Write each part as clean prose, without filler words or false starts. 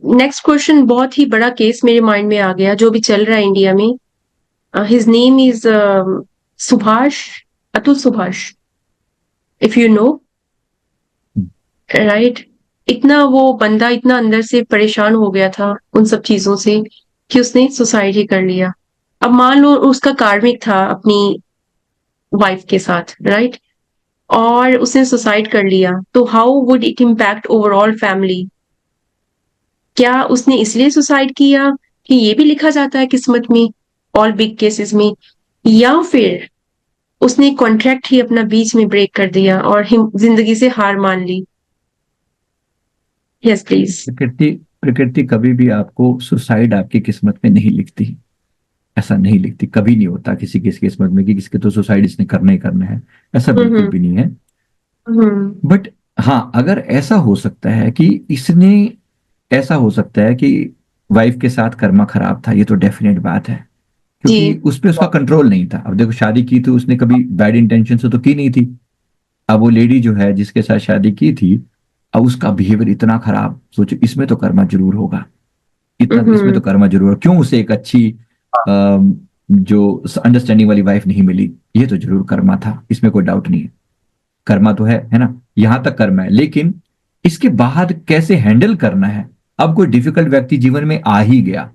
Next question, बहुत ही बड़ा case मेरे माइंड में आ गया जो भी चल रहा है इंडिया में. His name is Subhash, Atul Subhash, if you know, right. इतना वो बंदा इतना अंदर से परेशान हो गया था उन सब चीजों से कि उसने सुसाइड ही कर लिया. अब मान लो उसका कार्मिक था अपनी वाइफ के साथ, राइट, और उसने सुसाइड कर लिया, तो how would it impact overall family? क्या उसने इसलिए सुसाइड किया कि ये भी लिखा जाता है किस्मत में, ऑल बिग केसेस में, या फिर उसने कॉन्ट्रैक्ट ही अपना बीच में ब्रेक कर दिया और जिंदगी से हार मान ली? Yes please. प्रकृति प्रकृति कभी भी आपको सुसाइड आपकी किस्मत में नहीं लिखती। ऐसा नहीं लिखती, कभी नहीं होता किसी की किस्मत में कि किसके तो सुसाइड इसने करना ही करना है। ऐसा बिल्कुल हम्म. भी नहीं है। हम्म. बट हाँ, अगर ऐसा हो सकता है कि इसने, ऐसा हो सकता है कि वाइफ के साथ कर्मा खराब था, ये तो डेफिनेट बात है, क्योंकि जी. उस पे उसका कंट्रोल नहीं था। अब देखो, शादी की तो उसने कभी बैड इंटेंशन से तो की नहीं थी। अब वो लेडी जो है जिसके साथ शादी की थी, अब उसका बिहेवियर इतना खराब, सोचो इसमें तो कर्मा जरूर होगा। इतना इसमें तो हम्म. कर्मा जरूर होगा। क्यों उसे एक अच्छी जो अंडरस्टैंडिंग वाली वाइफ नहीं मिली? ये तो जरूर कर्मा था, इसमें कोई डाउट नहीं है। कर्मा तो है ना, यहां तक कर्मा है। लेकिन इसके बाद कैसे हैंडल करना है? अब कोई डिफिकल्ट व्यक्ति जीवन में आ ही गया,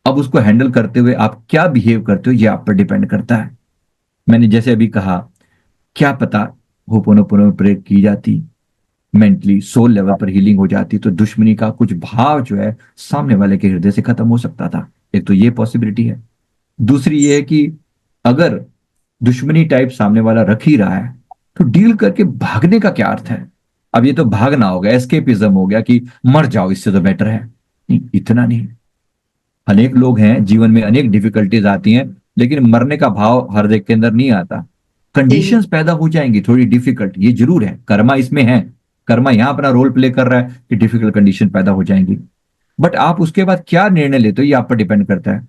अब उसको हैंडल करते हुए आप क्या बिहेव करते हो, ये आप पर डिपेंड करता है। मैंने जैसे अभी कहा, क्या पता होपोनोपोनो प्रेयर की जाती, मेंटली सोल लेवल पर हीलिंग हो जाती, तो दुश्मनी का कुछ भाव जो है सामने वाले के हृदय से खत्म हो सकता था। एक तो ये पॉसिबिलिटी है। दूसरी ये है कि अगर दुश्मनी टाइप सामने वाला रख ही रहा है, तो डील करके भागने का क्या अर्थ है? अब ये तो भागना हो गया, एस्केपिज्म हो गया कि मर जाओ, इससे तो बेटर है। नहीं, इतना नहीं। अनेक लोग हैं जीवन में, अनेक डिफिकल्टीज आती हैं, लेकिन मरने का भाव हर एक के अंदर नहीं आता। जी. कंडीशंस पैदा हो जाएंगी थोड़ी डिफिकल्ट, ये जरूर है, कर्मा इसमें है। कर्मा यहां अपना रोल प्ले कर रहा है कि डिफिकल्ट कंडीशन पैदा हो जाएंगी। बट आप उसके बाद क्या निर्णय लेते हो, ये आप पर डिपेंड करता है।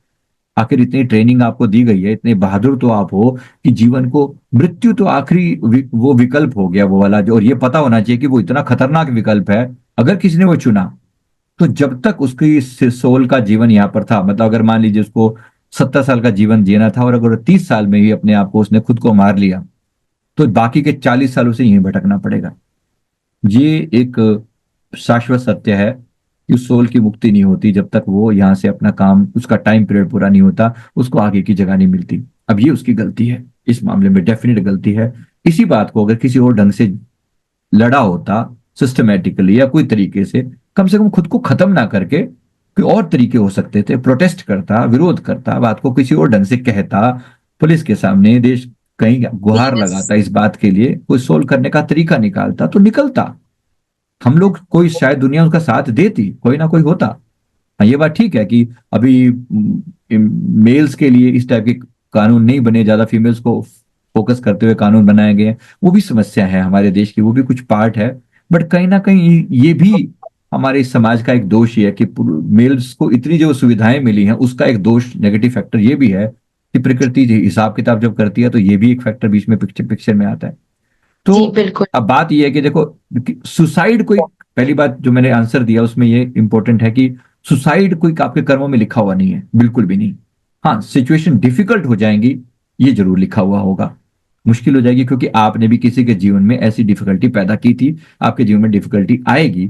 आखिर इतनी ट्रेनिंग आपको दी गई है, इतने बहादुर तो आप हो कि जीवन को, मृत्यु तो आखिरी वो विकल्प हो गया वो वाला जो, और ये पता होना चाहिए कि वो इतना खतरनाक विकल्प है। अगर किसी ने वो चुना, तो जब तक उसकी सोल का जीवन यहाँ पर था, मतलब अगर मान लीजिए उसको 70 साल का जीवन जीना था, और अगर 30 साल में ही अपने आप को उसने खुद को मार लिया, तो बाकी के 40 साल उसे यहीं भटकना पड़ेगा। ये एक शाश्वत सत्य है कि उस सोल की मुक्ति नहीं होती जब तक वो यहाँ से अपना काम, उसका टाइम पीरियड पूरा नहीं होता, उसको आगे की जगह नहीं मिलती। अब ये उसकी गलती है, इस मामले में डेफिनेट गलती है। इसी बात को अगर किसी और ढंग से लड़ा होता, सिस्टमेटिकली या कोई तरीके से कम खुद को खत्म ना करके, कोई और तरीके हो सकते थे, प्रोटेस्ट करता, विरोध करता, बात को किसी और ढंग से कहता, पुलिस के सामने, देश कहीं गुहार यस. लगाता, इस बात के लिए कोई सोल्व करने का तरीका निकालता, तो निकलता। हम लोग, कोई शायद दुनिया उसका साथ देती, कोई ना कोई होता। हाँ, ये बात ठीक है कि अभी मेल्स के लिए इस टाइप के कानून नहीं बने, ज्यादा फीमेल्स को फोकस करते हुए कानून बनाए गए हैं, वो भी समस्या है हमारे देश की, वो भी कुछ पार्ट है। बट कहीं ना कहीं ये भी हमारे इस समाज का एक दोष ही है कि मेल्स को इतनी जो सुविधाएं मिली हैं, उसका एक दोष, नेगेटिव फैक्टर ये भी है कि प्रकृति हिसाब किताब जब करती है, तो ये भी एक फैक्टर बीच में पिक्चर में आता है। तो जी बिल्कुल. अब बात यह है कि देखो, सुसाइड कोई, पहली बात जो मैंने आंसर दिया उसमें ये इंपॉर्टेंट है कि सुसाइड कोई आपके कर्मों में लिखा हुआ नहीं है, बिल्कुल भी नहीं। हाँ, सिचुएशन डिफिकल्ट हो जाएंगी, ये जरूर लिखा हुआ होगा। मुश्किल हो जाएगी क्योंकि आपने भी किसी के जीवन में ऐसी डिफिकल्टी पैदा की थी, आपके जीवन में डिफिकल्टी आएगी।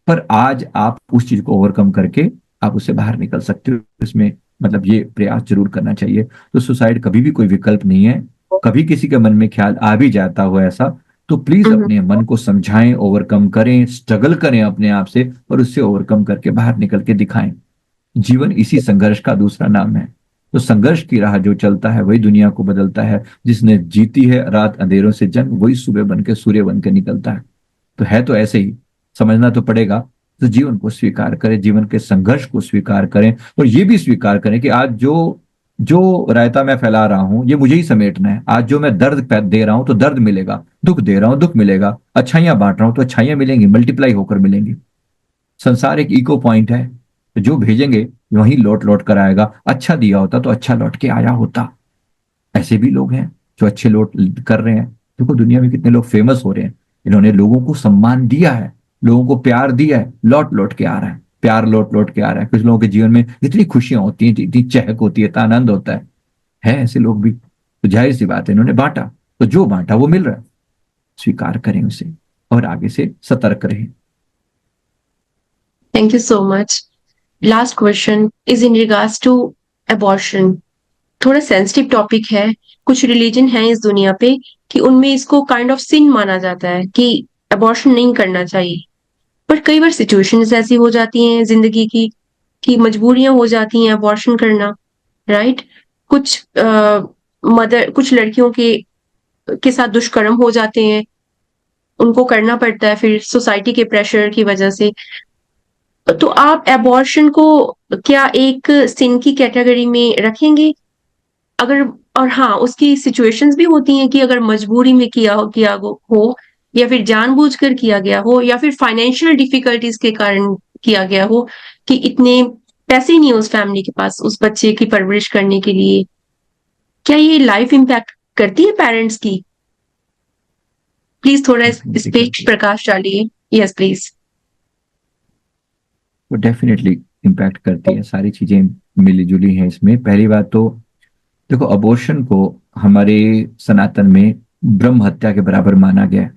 पर आज आप उस चीज को ओवरकम करके आप उससे बाहर निकल सकते हो, इसमें मतलब ये प्रयास जरूर करना चाहिए। तो सुसाइड कभी भी कोई विकल्प नहीं है। कभी किसी के मन में ख्याल आ भी जाता हो ऐसा, तो प्लीज हम्म. अपने मन को समझाएं, ओवरकम करें, स्ट्रगल करें अपने आप से, और उससे ओवरकम करके बाहर निकल के दिखाएं। जीवन इसी संघर्ष का दूसरा नाम है। तो संघर्ष की राह जो चलता है वही दुनिया को बदलता है। जिसने जीती है रात अंधेरों से जंग, वही सुबह बन के सूर्य बन के निकलता है तो ऐसे ही समझना तो पड़ेगा। तो जीवन को स्वीकार करें, जीवन के संघर्ष को स्वीकार करें, और ये भी स्वीकार करें कि आज जो जो रायता मैं फैला रहा हूं, ये मुझे ही समेटना है। आज जो मैं दर्द दे रहा हूं तो दर्द मिलेगा, दुख दे रहा हूं दुख मिलेगा, अच्छाइयां बांट रहा हूं तो अच्छाइयां मिलेंगी, मल्टीप्लाई होकर मिलेंगी। संसार एक इको पॉइंट है, तो जो भेजेंगे वही लौट लौट कर आएगा। अच्छा दिया होता तो अच्छा लौट के आया होता। ऐसे भी लोग हैं जो अच्छे लौट कर रहे हैं। देखो दुनिया में कितने लोग फेमस हो रहे हैं, इन्होंने लोगों को सम्मान दिया है, लोगों को प्यार दिया है, लौट लौट के आ रहा है। प्यार लौट लौट के आ रहा है, कुछ लोगों के जीवन में इतनी खुशियां होती हैं, इतनी चहक होती है, इतना आनंद होता है ऐसे लोग भी। तो जाहिर सी बात है, इन्होंने बांटा, तो जो बांटा वो मिल रहा है, स्वीकार करें उसे और आगे से सतर्क रहें। Thank you so much. Last question is in regards to abortion. थोड़ा सेंसिटिव टॉपिक है। कुछ रिलीजन है इस दुनिया पे कि उनमें इसको काइंड ऑफ सिन माना जाता है कि अबॉर्शन नहीं करना चाहिए। पर कई बार सिचुएशंस ऐसी हो जाती हैं जिंदगी की कि मजबूरियां हो जाती हैं अबॉर्शन करना, राइट? कुछ मदर, कुछ लड़कियों के साथ दुष्कर्म हो जाते हैं, उनको करना पड़ता है फिर सोसाइटी के प्रेशर की वजह से। तो आप अबॉर्शन को क्या एक सिन की कैटेगरी में रखेंगे? अगर, और हाँ, उसकी सिचुएशंस भी होती हैं कि अगर मजबूरी में हो या फिर जानबूझकर किया गया हो या फिर फाइनेंशियल डिफिकल्टीज के कारण किया गया हो कि इतने पैसे नहीं है उस फैमिली के पास उस बच्चे की परवरिश करने के लिए। क्या ये लाइफ इम्पैक्ट करती है पेरेंट्स की? प्लीज थोड़ा इस पे प्रकाश डालिए। Yes please. वो डेफिनेटली इम्पैक्ट करती है, सारी चीजें मिली जुली हैं इसमें। पहली बात तो देखो, अबॉर्शन को हमारे सनातन में ब्रह्म हत्या के बराबर माना गया है।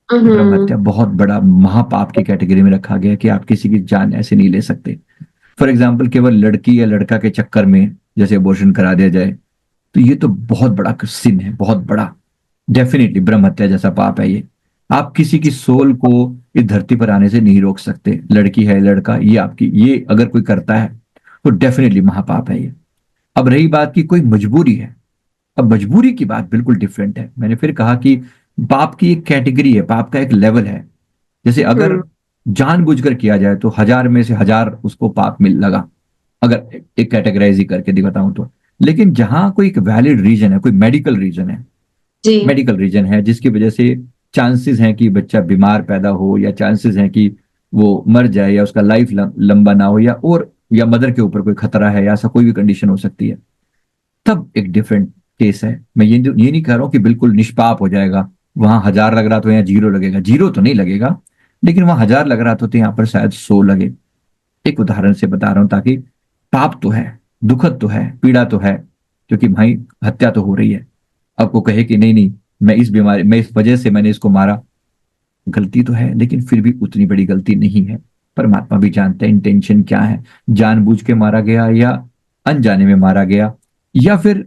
ब्रह्म हत्या बहुत बड़ा महापाप की कैटेगरी में रखा गया है कि आप किसी की जान ऐसे नहीं ले सकते। फॉर एग्जाम्पल, केवल लड़की या लड़का के चक्कर में जैसे अबॉर्शन करा दिया जाए, तो ये तो बहुत बड़ा सिन है, बहुत बड़ा। डेफिनेटली ब्रह्म हत्या जैसा पाप है ये। आप किसी की सोल को इस धरती पर आने से नहीं रोक सकते, लड़की है लड़का, ये आपकी, ये अगर कोई करता है तो डेफिनेटली महापाप है ये। अब रही बात की कोई मजबूरी है, अब मजबूरी की बात बिल्कुल डिफरेंट है। मैंने फिर कहा कि पाप की एक कैटेगरी है, पाप का एक लेवल है। जैसे अगर जानबूझकर किया जाए तो 1000 में से 1000 उसको पाप मिल लगा, अगर एक कैटेगराइज ही करके बताऊं तो। लेकिन जहां कोई एक वैलिड रीजन है, कोई मेडिकल रीजन है, जी। मेडिकल रीजन है जिसकी वजह से चांसेस हैं कि बच्चा बीमार पैदा हो, या चांसेस हैं कि वो मर जाए, या उसका लाइफ लंबा ना हो, या मदर के ऊपर कोई खतरा है, या ऐसा कोई भी कंडीशन हो सकती है, तब एक डिफरेंट केस है। मैं ये नहीं कह रहा हूं कि बिल्कुल निष्पाप हो जाएगा, वहां 1000 लग रहा तो यहाँ 0 लगेगा, 0 तो नहीं लगेगा, लेकिन वहां 1000 लग रहा तो यहाँ पर शायद 100 लगे। एक उदाहरण से बता रहा हूं, ताकि पाप तो है, दुखद तो है, पीड़ा तो है, क्योंकि भाई हत्या तो हो रही है। आपको कहे कि नहीं नहीं, मैं इस वजह से मैंने इसको मारा, गलती तो है, लेकिन फिर भी उतनी बड़ी गलती नहीं है। परमात्मा भी जानते हैं इंटेंशन क्या है, जानबूझ के मारा गया या अनजाने में मारा गया, या फिर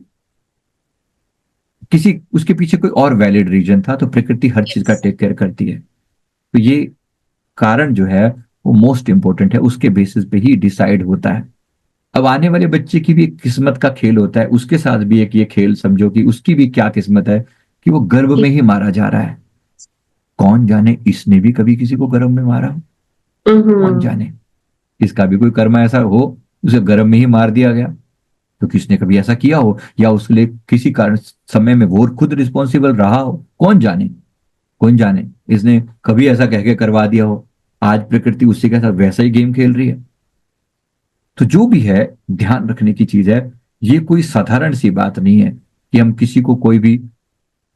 किसी उसके पीछे कोई और वैलिड रीजन था। तो प्रकृति हर चीज का टेक केयर करती है। तो ये कारण जो है वो मोस्ट इंपॉर्टेंट है, उसके बेसिस पे ही डिसाइड होता है। अब आने वाले बच्चे की भी एक किस्मत का खेल होता है, उसके साथ भी एक ये खेल समझो कि उसकी भी क्या किस्मत है कि वो गर्भ में ही मारा जा रहा है। कौन जाने इसने भी कभी किसी को गर्भ में मारा हो, कौन जाने इसका भी कोई कर्म ऐसा हो, उसे गर्भ में ही मार दिया गया, तो किसने कभी ऐसा किया हो, या उसके लिए किसी कारण समय में वो खुद रिस्पॉन्सिबल रहा हो, कौन जाने। कौन जाने इसने कभी ऐसा कह के करवा दिया हो, आज प्रकृति उससे के साथ वैसा ही गेम खेल रही है। तो जो भी है, ध्यान रखने की चीज है, ये कोई साधारण सी बात नहीं है कि हम किसी को कोई भी,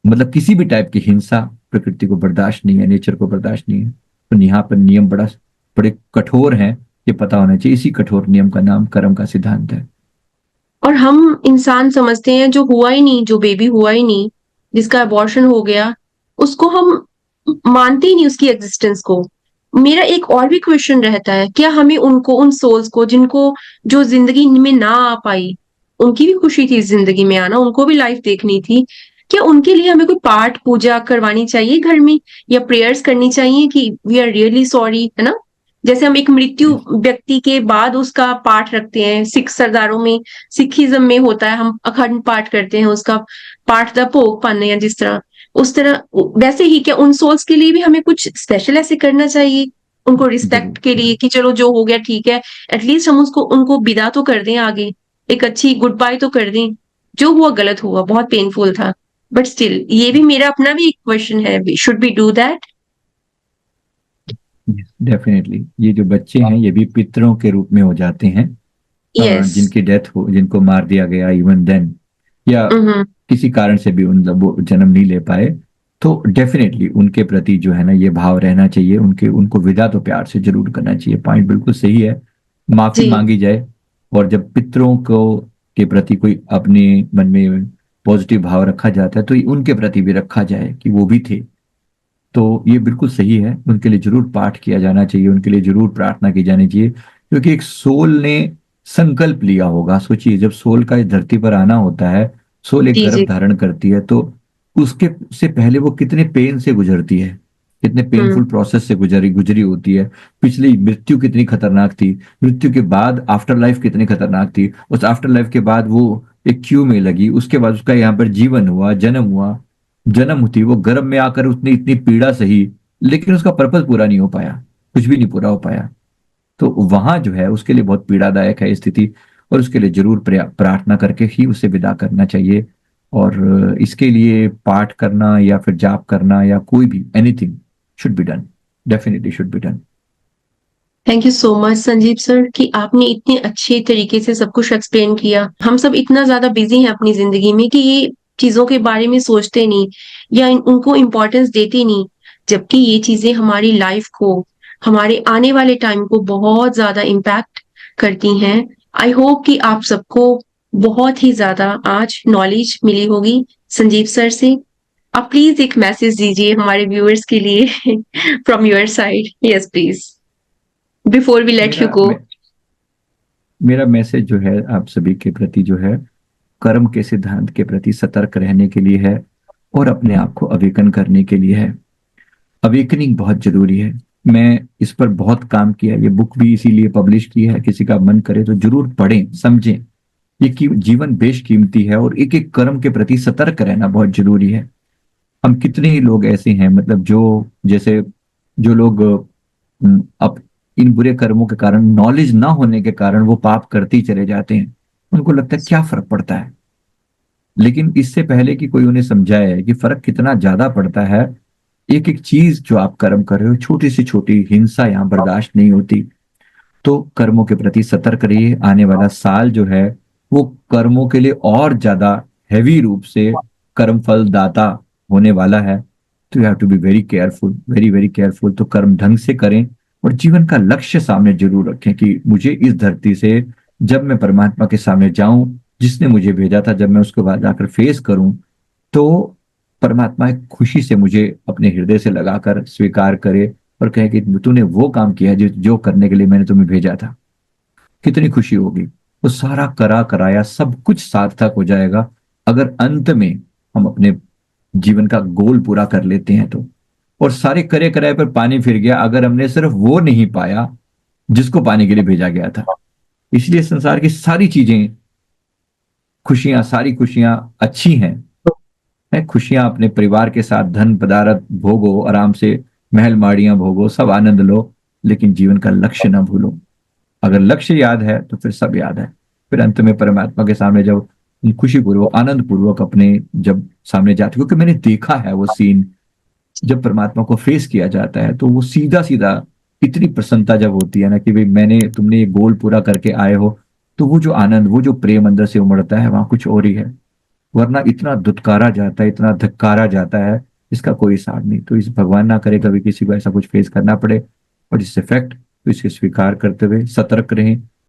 मतलब किसी भी टाइप की हिंसा प्रकृति को बर्दाश्त नहीं है, नेचर को बर्दाश्त नहीं है। तो यहाँ पर नियम बड़े कठोर हैं, ये पता होना चाहिए। इसी कठोर नियम का नाम कर्म का सिद्धांत है। और हम इंसान समझते हैं जो हुआ ही नहीं, जो बेबी हुआ ही नहीं, जिसका अबॉर्शन हो गया, उसको हम मानते ही नहीं उसकी एग्जिस्टेंस को। मेरा एक और भी क्वेश्चन रहता है, क्या हमें उनको, उन सोल्स को जिनको, जो जिंदगी में ना आ पाई, उनकी भी खुशी थी जिंदगी में आना, उनको भी लाइफ देखनी थी, क्या उनके लिए हमें कोई पाठ पूजा करवानी चाहिए घर में, या प्रेयर्स करनी चाहिए कि वी आर रियली सॉरी, है ना? जैसे हम एक मृत्यु व्यक्ति के बाद उसका पाठ रखते हैं, सिख सरदारों में, सिखिज्म में होता है, हम अखंड पाठ करते हैं उसका, पाठ द भोग पाने हैं जिस तरह, उस तरह वैसे ही क्या उन सोल्स के लिए भी हमें कुछ स्पेशल ऐसे करना चाहिए, उनको रिस्पेक्ट के लिए कि चलो जो हो गया ठीक है, एटलीस्ट हम उसको, उनको विदा तो कर दें आगे, एक अच्छी गुड बाय तो कर दें। जो हुआ गलत हुआ, बहुत पेनफुल था, बट स्टिल ये भी मेरा अपना भी एक क्वेश्चन है, should be do that? Definitely ये जो बच्चे हैं ये भी पितरों के रूप में हो जाते हैं, यस। जिनकी डेथ हो, जिनको मार दिया गया इवन देन, या किसी कारण से भी वो जन्म नहीं ले पाए, तो डेफिनेटली उनके प्रति जो है ना ये भाव रहना चाहिए, उनके उनको विदा तो प्यार से जरूर करना चाहिए, पॉइंट बिल्कुल सही है। माफी जी। मांगी जाए, और जब पितरों को के प्रति कोई अपने मन में पॉजिटिव भाव रखा जाता है तो उनके प्रति भी रखा जाए कि वो भी थे। तो ये बिल्कुल सही है, उनके लिए जरूर पाठ किया जाना चाहिए, उनके लिए जरूर प्रार्थना की जानी चाहिए, क्योंकि एक सोल ने संकल्प लिया होगा। सोचिए, जब सोल का इस धरती पर आना होता है, सोल एक जी। गर्भ जी। धारण करती है, तो उसके से पहले वो कितने पेन से गुजरती है, कितने पेनफुल हम्म। प्रोसेस से गुजरी गुजरी होती है। पिछली मृत्यु कितनी खतरनाक थी, मृत्यु के बाद आफ्टर लाइफ कितनी खतरनाक थी, उस आफ्टर लाइफ के बाद वो एक क्यू में लगी, उसके बाद उसका यहाँ पर जीवन हुआ, जन्म हुआ, जन्म हुई वो गर्भ में आकर उसने इतनी पीड़ा सही, लेकिन उसका पर्पस पूरा नहीं हो पाया, कुछ भी नहीं पूरा हो पाया। तो वहां जो है उसके लिए बहुत पीड़ादायक है स्थिति, और उसके लिए जरूर प्रार्थना करके ही उसे विदा करना चाहिए। और इसके लिए पाठ करना या फिर जाप करना या कोई भी anything should be done, definitely should be done. Thank you so much Sanjeev sir कि आपने इतने अच्छे तरीके से सब कुछ एक्सप्लेन किया। हम सब इतना ज्यादा बिजी हैं अपनी जिंदगी में कि ये चीजों के बारे में सोचते नहीं या उनको इम्पोर्टेंस देते नहीं, जबकि ये चीजें हमारी लाइफ को, हमारे आने वाले टाइम को बहुत ज्यादा इम्पैक्ट करती हैं। आई होप कि आप सबको बहुत ही ज्यादा आज नॉलेज मिली होगी संजीव सर से। आप प्लीज एक मैसेज दीजिए हमारे व्यूअर्स के लिए from your side. Yes please, before we let you मेरा गो। मेरा मैसेज जो है आप सभी के प्रति जो है, कर्म के सिद्धांत के प्रति सतर्क रहने के लिए है, और अपने आप को अवेकन करने के लिए है। अवेकनिंग बहुत जरूरी है। मैं इस पर बहुत काम किया, ये बुक भी इसीलिए पब्लिश की है, किसी का मन करे तो जरूर पढ़ें समझें। ये जीवन बेशकीमती है, और एक एक कर्म के प्रति सतर्क रहना बहुत जरूरी है। हम कितने ही लोग ऐसे हैं, मतलब जो, जैसे जो लोग अब इन बुरे कर्मों के कारण, नॉलेज ना होने के कारण वो पाप करते ही चले जाते हैं, उनको लगता है क्या फर्क पड़ता है। लेकिन इससे पहले कि कोई उन्हें समझाए कि फर्क कितना ज्यादा पड़ता है, एक एक चीज जो आप कर्म कर रहे हो, छोटी से छोटी हिंसा यहाँ बर्दाश्त नहीं होती। तो कर्मों के प्रति सतर्क रहिए। आने वाला साल जो है वो कर्मों के लिए और ज्यादा हैवी रूप से कर्म फल दाता होने वाला है। तो you have to be very careful, very very careful. तो कर्म ढंग से करें, और जीवन का लक्ष्य सामने जरूर रखें कि मुझे इस धरती से, जब मैं परमात्मा के सामने जाऊं, जिसने मुझे भेजा था, जब मैं उसके बाद जाकर फेस करूं, तो परमात्मा एक खुशी से मुझे अपने हृदय से लगाकर स्वीकार करे, और कहे कि तूने वो काम किया है जो जो करने के लिए मैंने तुम्हें भेजा था। कितनी खुशी होगी। वो सारा करा कराया सब कुछ सार्थक हो जाएगा, अगर अंत में हम अपने जीवन का गोल पूरा कर लेते हैं तो। और सारे करे कराए पर पानी फिर गया, अगर हमने सिर्फ वो नहीं पाया जिसको पाने के लिए भेजा गया था। इसलिए संसार की सारी चीजें, खुशियां, सारी खुशियां अच्छी हैं, है खुशियां अपने परिवार के साथ, धन पदार्थ भोगो, आराम से महल माड़ियां भोगो, सब आनंद लो, लेकिन जीवन का लक्ष्य ना भूलो। अगर लक्ष्य याद है तो फिर सब याद है। फिर अंत में परमात्मा के सामने जब खुशी पूर्वक, आनंद पूर्वक अपने जब सामने जाते, क्योंकि मैंने देखा है वो सीन, जब परमात्मा को फेस किया जाता है तो वो सीधा सीधा इतनी प्रसन्नता जब होती है ना कि भाई मैंने, तुमने ये गोल पूरा करके आए हो, तो वो जो आनंद, वो जो प्रेम अंदर से उमड़ता है, वहां कुछ और ही है। वरना इतना धुतकारा जाता है, इतना धक्कारा जाता है, इसका कोई हिसाब नहीं। तो इस भगवान ना करे कभी किसी को ऐसा कुछ फेस करना पड़े, और इस इफेक्ट तो इसके स्वीकार करते हुए सतर्क रहें,